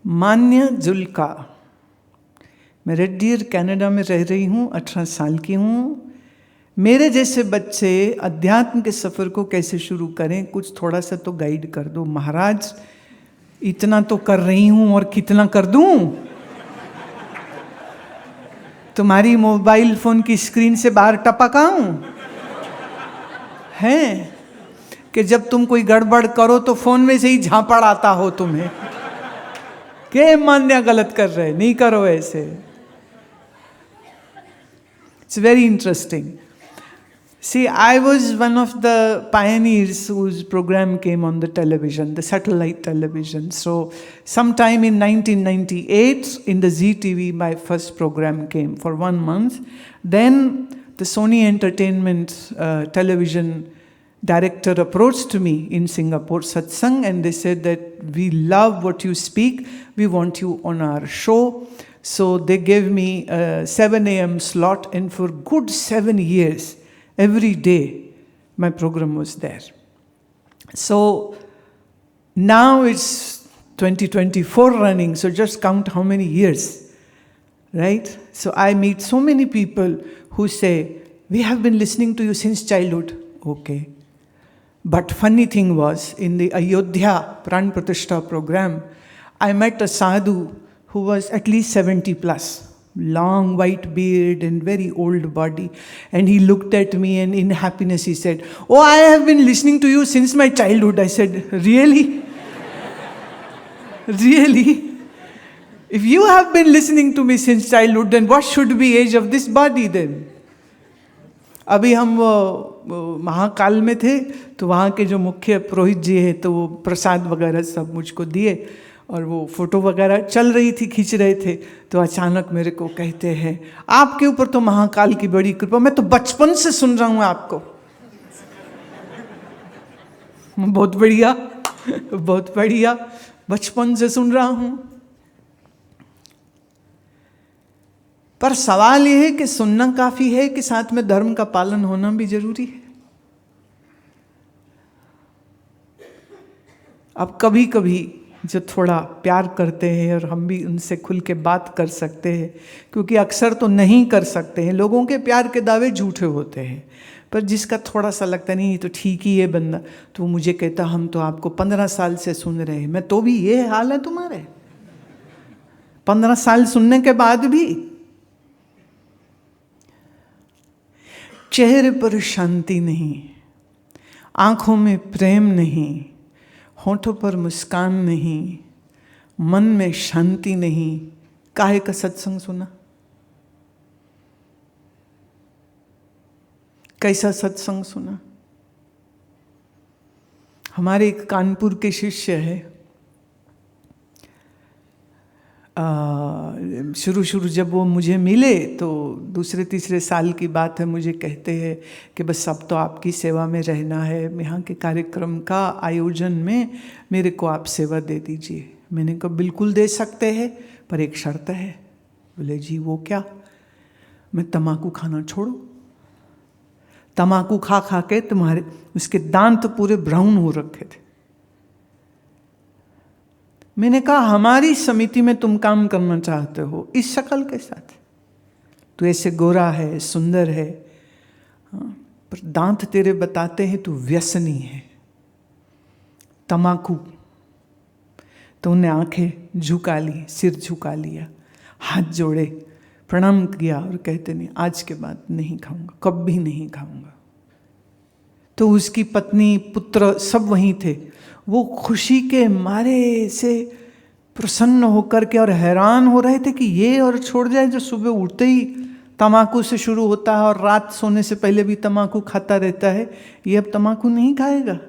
मान्य जुल्का, मैं red dear Canada में रह रही हूँ, 18 साल की हूँ। मेरे जैसे बच्चे अध्यात्म के सफ़र को कैसे शुरू करें, कुछ थोड़ा सा तो गाइड कर दो महाराज। इतना तो कर रही हूँ और कितना कर दूँ? तुम्हारी मोबाइल फोन की स्क्रीन से बाहर टपकाऊं? है कि जब तुम कोई गड़बड़ करो तो फोन में से ही झापड़ आता हो तुम्हें के मान्य गलत कर रहे, नहीं करो ऐसे। It's very interesting. See, I was one of the pioneers whose program came on the television, the satellite television. So, sometime in 1998, in the ZTV, my first program came for 1 month. Then, the Sony Entertainment television director approached me in Singapore, Satsang, and they said that we love what you speak, we want you on our show. So, they gave me a 7 a.m. slot, and for good 7 years, every day, my program was there. So now it's 2024 running, so just count how many years, right? So I meet so many people who say, we have been listening to you since childhood. Okay. But funny thing was, in the Ayodhya Pran Pratishtha program, I met a sadhu who was at least 70 plus. Long white beard and very old body. And he looked at me and in happiness he said, "Oh, I have been listening to you since my childhood." I said, "Really? Really? If you have been listening to me since childhood, then what should be age of this body then?" अभी हम महाकाल में थे, तो वहाँ के जो मुख्य पुरोहित जी हैं, तो वो प्रसाद वगैरह सब मुझको दिए, और वो फोटो वगैरह चल रही थी, खींच रहे थे, तो अचानक मेरे को कहते हैं, आपके ऊपर तो महाकाल की बड़ी कृपा, मैं तो बचपन से सुन रहा हूँ आपको। बहुत बढ़िया, बहुत बढ़िया, बचपन से सुन रहा हूँ। पर सवाल यह है कि सुनना काफी है कि साथ में धर्म का पालन होना भी जरूरी है। अब कभी कभी जो थोड़ा प्यार करते हैं और हम भी उनसे खुल के बात कर सकते हैं, क्योंकि अक्सर तो नहीं कर सकते हैं, लोगों के प्यार के दावे झूठे होते हैं। पर जिसका थोड़ा सा लगता नहीं तो ठीक ही है बंदा, तो मुझे कहता, हम तो आपको 15 साल से सुन रहे हैं। मैं तो भी ये हाल है तुम्हारे, 15 साल सुनने के बाद भी चेहरे पर शांति नहीं, आंखों में प्रेम नहीं, होठों पर मुस्कान नहीं, मन में शांति नहीं, काहे का सत्संग सुना? कैसा सत्संग सुना? हमारे एक कानपुर के शिष्य है, शुरू जब वो मुझे मिले तो दूसरे तीसरे साल की बात है, मुझे कहते हैं कि बस अब तो आपकी सेवा में रहना है, यहाँ के कार्यक्रम का आयोजन में मेरे को आप सेवा दे दीजिए। मैंने कहा बिल्कुल दे सकते हैं, पर एक शर्त है। बोले जी वो क्या? मैं तम्बाकू खाना छोड़ूं? तम्बाकू खा खा के तुम्हारे उसके दांत पूरे ब्राउन हो रखे थे। मैंने कहा हमारी समिति में तुम काम करना चाहते हो इस शक्ल के साथ? तू ऐसे गोरा है, सुंदर है, पर दांत तेरे बताते हैं तू व्यसनी है, तम्बाकू। तो उन्हें आंखें झुका ली, सिर झुका लिया, हाथ जोड़े, प्रणाम किया और कहते नहीं, आज के बाद नहीं खाऊंगा, कभी नहीं खाऊंगा। तो उसकी पत्नी, पुत्र सब वहीं थे। वो खुशी के मारे से प्रसन्न होकर के और हैरान हो रहे थे कि ये और छोड़ जाए जो सुबह उठते ही तम्बाकू से शुरू होता है और रात सोने से पहले भी तम्बाकू खाता रहता है, ये अब तम्बाकू नहीं खाएगा।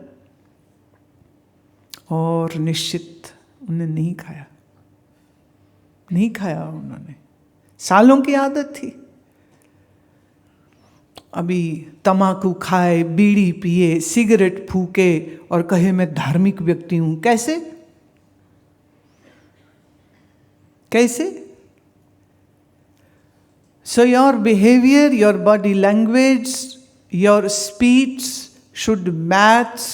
और निश्चित उन्हें नहीं खाया, नहीं खाया उन्होंने, सालों की आदत थी। अभी तम्बाकू खाए, बीड़ी पिए, सिगरेट फूके और कहे मैं धार्मिक व्यक्ति हूं। कैसे कैसे? So your behavior, your body language, your speech should match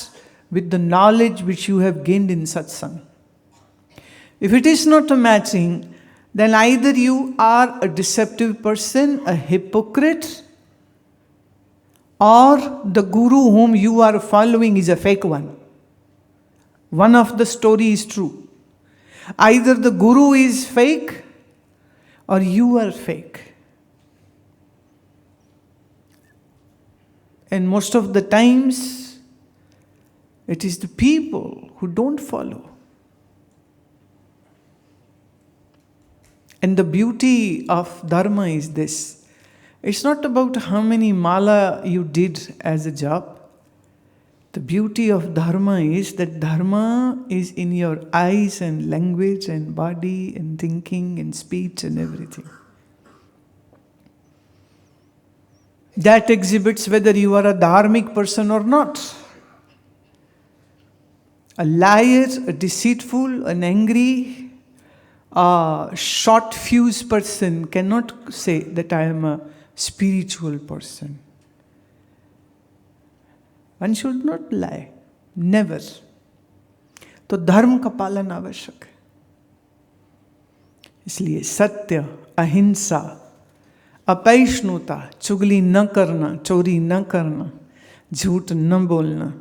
with the knowledge which you have gained in satsang. If it is not a matching, then either you are a deceptive person, a hypocrite, or the guru whom you are following is a fake one. One of the story is true. Either the guru is fake or you are fake. And most of the times, it is the people who don't follow. And the beauty of Dharma is this. It's not about how many mala you did as a job. The beauty of Dharma is that Dharma is in your eyes and language and body and thinking and speech and everything. That exhibits whether you are a dharmic person or not. A liar, a deceitful, an angry, a short fuse person cannot say that I am a spiritual person. One should not lie. Never. तो धर्म का पालन आवश्यक है. इसलिए सत्य, अहिंसा, अपैष्णुता, चुगली न करना, चोरी न करना, झूठ न बोलना,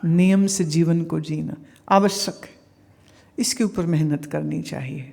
नियम से जीवन को जीना आवश्यक है. इसके ऊपर मेहनत करनी चाहिए.